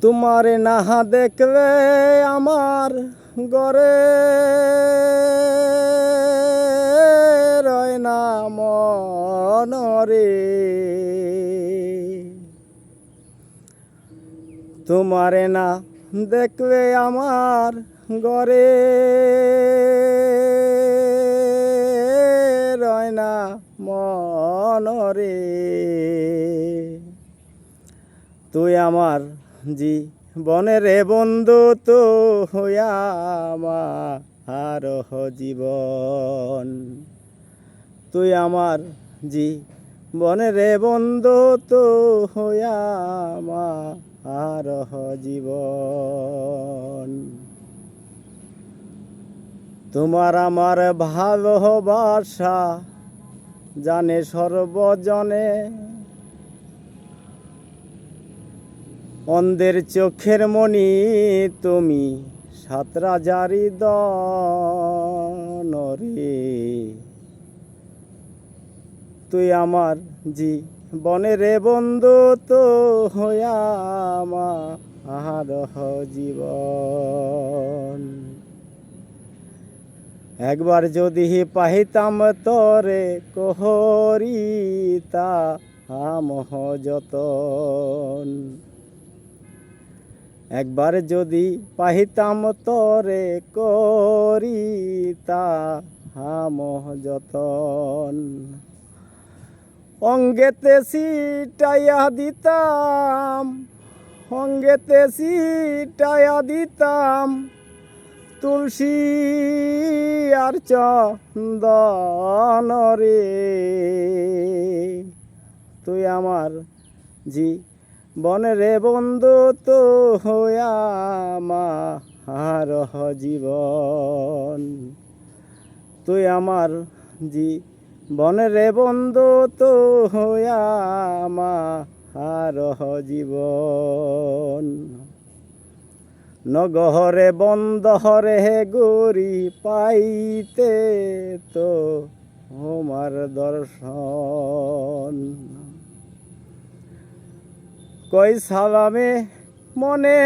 তোমারে না দেখবে আমার গরে রয় না মনরে। তোমারে না দেখবে আমার গরে রয় না মনরে। তুই আমার জীবনের বন্ধু, তো হইয়া আমার জীবন। তুই আমার জীবনের বন্ধু, তো হইয়া আমার জীবন। তোমার আমার ভালোবাসা জানে সর্বজনে, অন্ধের চোখের মণি তুমি, সাত রাজারি দনরে। তুই আমার জীবনের বন্ধু, তো হইয়া আমার জীবন। একবার যদি পাইতাম তরে করিতাম যতন। একবার যদি পাইতাম তরে করিতাম যতন। অঙ্গেতে ছিটাইয়া দিতাম, অঙ্গেতে ছিটাইয়া দিতাম তুলসী আর চন্দন রে। তুই আমার জীবনের বন্ধু, তো হইয়া আমার জীবন। তুই আমার জীবনের বন্ধু, তো হইয়া আমার জীবন। নগরে বন্দরে গরি পাইতে তো তোমার দর্শন। কই সালামে মনে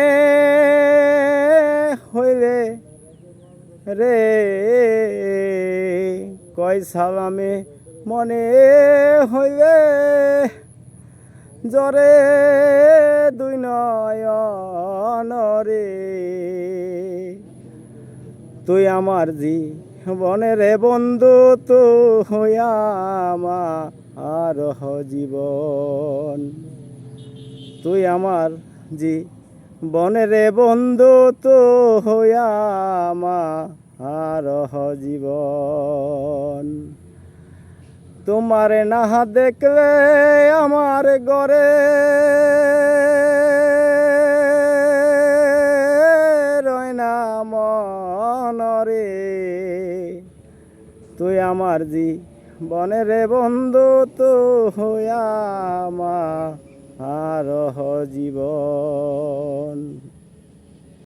হইলে রে, কই সালামে মনে হইলে জরে দুই নয়ন রে। তুই আমার জীবনের বন্ধু, তো হইয়া আমার জীবন। তুই আমার জীবনের বন্ধু, তো হইয়া আমার জীবন। তোমারে না দেখলে আমার গরে রয় না মনরে। তুই আমার জীবনের বন্ধু, তো হইয়া আমার জীবন।